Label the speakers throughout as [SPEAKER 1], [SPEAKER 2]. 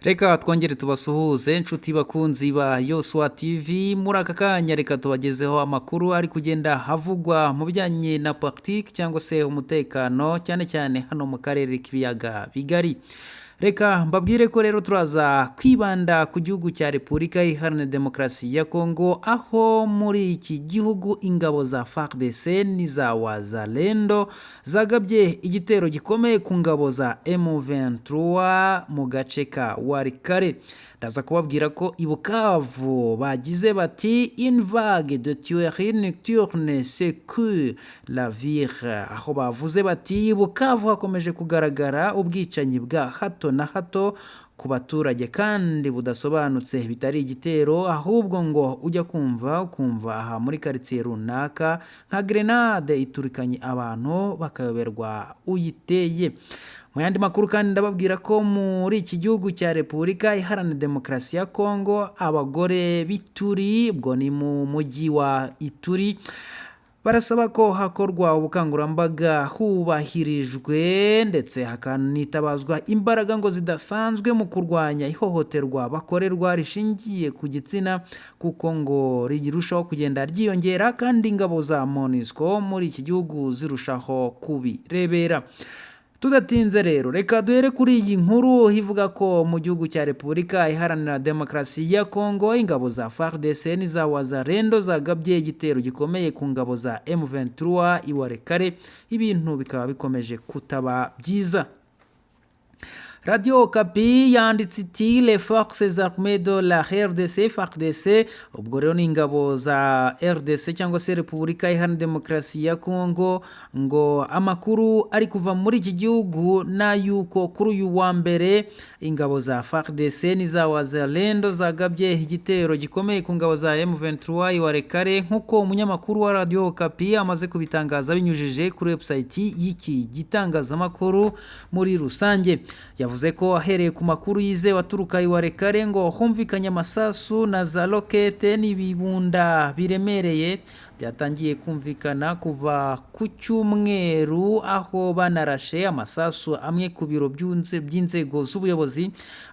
[SPEAKER 1] Reka twongere tubasuhuze nshuti bakunzi ba Yoswa TV muri aka kanya reka tubagezeho amakuru ari kugenda havugwa mu bijyanye na politiki cyangwa se umutekano cyane cyane hano mu karere k'ibiyaga bigari. Reka mbabwire ko rero turaza kwibanda ku gihugu cya Repubulika Iharanira Demokarasi ya Kongo, aho muri iki gihugu ingabo za FARDC n'iza Wazalendo zagabye igitero gikomeye ku ngabo za M23 mu gace ka Walikale. Ndaza kubabwira ko i Bukavu bagize bati une vague de tueries nocturnes secoue la ville, aho bavuze bati i Bukavu hakomeje kugaragara ubwicanyi bwa hato na hato ku baturage kandi budasobanutse, bitari igitero ahubwo ngo ujya kumva aha muri quartier runaka nka grenade iturikanye abantu bakayoberwa uyiteye. Mu yandi makuru kandi ndababwira ko muri iki gihugu cya Repubulika Iharanira Demokarasi ya Kongo abagore b'Ituri, ubwo ni mu mujyi wa Ituri, barasaba ko hakorwa ubukangurambaga hubahirijwe ndetse hakanitabazwa imbaraga ngo zidasanzwe mu kurwanya ihohoterwa bakorerwa rishingiye ku gitsina, kuko ngo rirushaho kugenda ryiyongera kandi ingabo za MONUSCO muri iki gihugu zirushaho kubirebera. Tudatinze rero reka duhere kuri iyi nkuru ivuga ko mu gihugu cya Repubulika Iharanira Demokarasi ya Kongo ingabo za FARDC n'iza Wazalendo zagabye igitero gikomeye ku ngabo za M23 i Walikale, ibintu bikaba bikomeje kutaba byiza. Radio Okapi yanditse iti les forces armées de la RDC FARDC, ubwo rero ni ingabo za RDC cyangwa se Repubulika Iharanira Demokarasi ya Kongo, ngo amakuru ari kuva muri iki gihugu na yuko kuri uyu wa mbere ingabo za FARDC n'iza Wazalendo zagabye igitero gikomeye ku ngabo za M23 i Walikale, nk'uko umunyamakuru wa Radio Okapi amaze kubitangaza binyujije kuri website y'iki gitangazamakuru muri rusange. Yavuze ko ahereye ku makuru yizewe aturuka i Walikale ngo humvikanye amasasu na za rokete n'ibibunda biremereye byatangiye kumvikana kuva ku cyumweru, aho banarashe amasasu amwe ku biro by'inzego z'ubuyobozi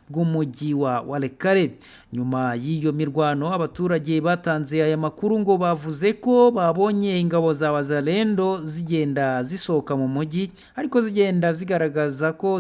[SPEAKER 1] bw'umujyi wa Walikale. Nyuma y'iyo mirwano abaturage batanze aya makuru ngo bavuze ko babonye ingabo za Wazalendo zigenda zisohoka mu mujyi, ariko zigenda zigaragaza ko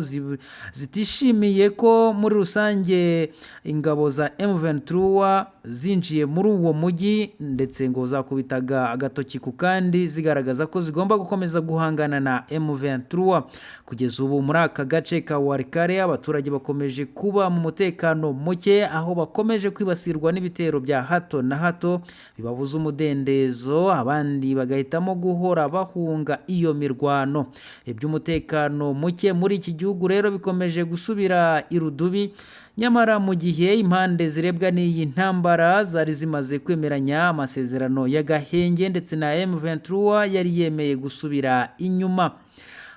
[SPEAKER 1] zitishimiye ko muri rusange ingabo za M23 zinjiye muri uwo mujyi, ndetse ngo zakubitaga agatoki ku kandi zigaragaza ko zigomba gukomeza guhangana na M23. Kugeza ubu muri aka gace ka Walikale abaturage bakomeje kuba mu mutekano muke, aho bakomeje kwibasirwa n'ibitero bya hato na hato bibabuza umudendezo, abandi bagahitamo guhora bahunga iyo mirwano. Iby'umutekano muke muri iki gihugu rero bikomeje gusubira irudubi, nyamara mu gihe impande zirebwa n'iyi ntambara zari zimaze kwemeranya amasezerano y'agahenge ndetse na M23 yari yemeye gusubira inyuma.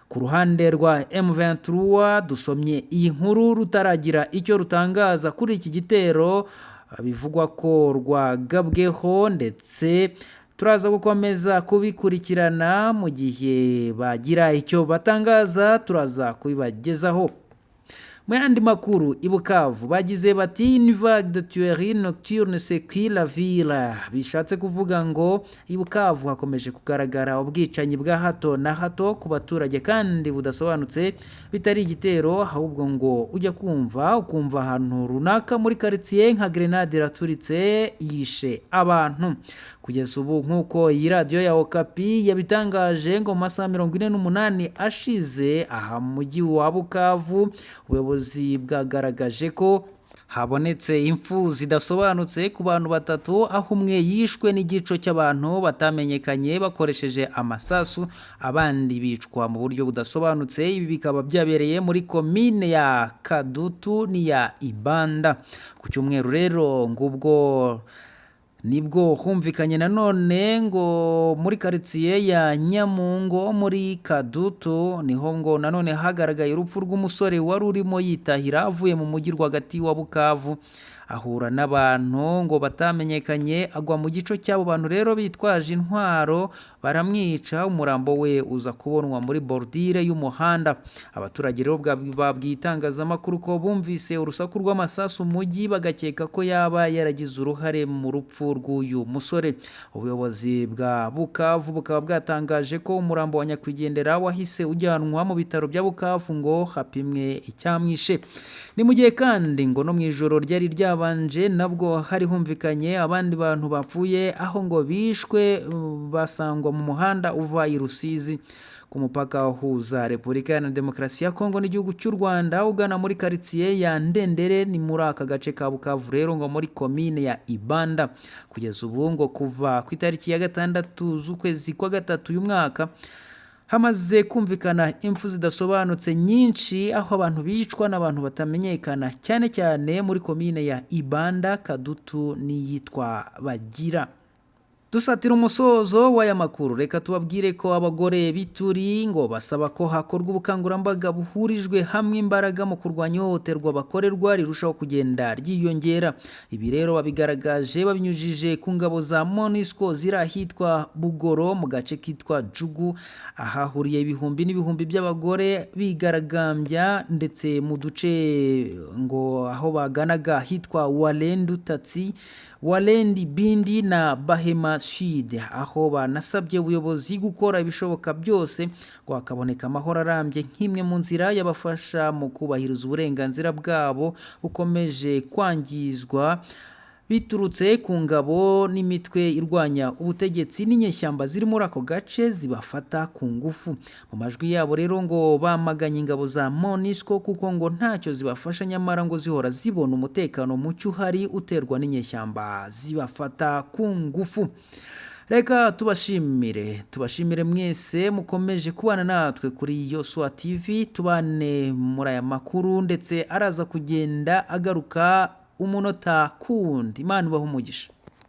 [SPEAKER 1] Ku ruhande rwa M23 dusomye iyi nkuru rutaragira icyo rutangaza kuri iki gitero bivugwa ko rwagabweho, ndetse turaza gukomeza kubikurikirana mu gihe bagira icyo batangaza turaza kubibagezaho. Mu yandi makuru i Bukavu bagize bati une vague de tueries nocturnes secoue la ville, bishatse kuvuga ngo i Bukavu hakomeje kugaragara ubwicanyi bwa hato na hato ku baturage kandi budasobanutse, bitari igitero ahubwo ngo ujya ukumva ahantu runaka muri quartier nka grenade iraturitse yishe abantu. Kugeza ubu nk'uko iyi radio ya Okapi yabitangaje ngo mu masaha 48 ashize aha mu mujyi wa Bukavu ubuyobozi bwagaragaje ko habonetse impfu zidasobanutse ku bantu batatu, aho umwe yishwe n'igico cy'abantu batamenyekanye bakoresheje amasasu, abandi bicwa mu buryo budasobanutse. Ibi bikaba byabereye muri komine ya Kadutu n'iya Ibanda. Ku cyumweru rero nibwo humvikanye nanone ngo muri quartier ya Nyamungo muri Kadutu niho ngo nanone hagaragaye urupfu rw'umusore wari urimo yitahira avuye mu mujyi rwagati wa Bukavu, ahura n'abantu ngo batamenyekanye agwa mu gico cy'abo bantu rero bitwaje intwaro baramwica umurambo we uza kubonwa muri bordire y'umuhanda. Abaturage rero babwiye itangazamakuru ko bumvise urusaku rw'amasasu mujyi bagakeka ko yaba yaragize uruhare mu rupfu rw'uyu musore. Ubuyobozi bwa Bukavu bukaba bwatangaje ko umurambo wa nyakwigendera wahise ujyanwa mu bitaro bya Bukavu ngo hapimwe icyamwishe. Ni mu gihe kandi ngo no mu ijoro ryari ryabanje nabwo hari humvikanye abandi bantu bapfuye aho ngo bishwe basangwa mu muhanda uva i Rusizi ku mupaka uhuza Repubulika ya Demokarasi ya Kongo n'igihugu cy'u Rwanda ugana muri quartier ya Ndendere ni muri aka gace ka Bukavu rero ngo muri commune ya Ibanda. Kugeza ubu ngo kuva ku itariki ya 6 z'ukwezi kwa 3 y'umwaka hamaze kumvikana impfu zidasobanutse nyinshi aho abantu bicwa n'abantu batamenyekana cyane cyane muri commune ya Ibanda, Kadutu n'iyitwa Bagira. Dusatira umusozo w'aya makuru reka tubabwire ko abagore bituri ngo basaba ko hakorwa ubukangurambaga buhurijwe hamwe imbaraga mu kurwanya ihohoterwa bakorerwa rirushaho kugenda ryiyongera. Ibi rero babigaragaje babinyujije ku ngabo za MONUSCO ziri ahitwa Bugoro mu gace kitwa Jugu ahahuriye ibihumbi n'ibihumbi by'abagore bigaragambya ndetse mu duce ngo aho baganaga hitwa Walendu Tatsi, Walendi Bindi na Bahema Sud aho banasabye ubuyobozi gukora ibishoboka byose ngo hakaboneka amahoro arambye nk'imwe mu nzira yabafasha mu kubahiriza uburenganzira bwabo bukomeje kwangizwa biturutse ku ngabo n'imitwe irwanya ubutegetsi n'inyeshyamba ziri muri ako gace zibafata ku ngufu. Mu majwi yabo rero ngo bamaganye ingabo za MONUSCO kuko ngo ntacyo zibafasha nyamara ngo zihora zibona umutekano mucyo uhari uterwa n'inyeshyamba zibafata ku ngufu. Reka tubashimire mwese mukomeje kubana natwe kuri Yoswa TV, tubane muri aya makuru ndetse araza kugenda agaruka umunota kundi. Imana ibahe umugisha.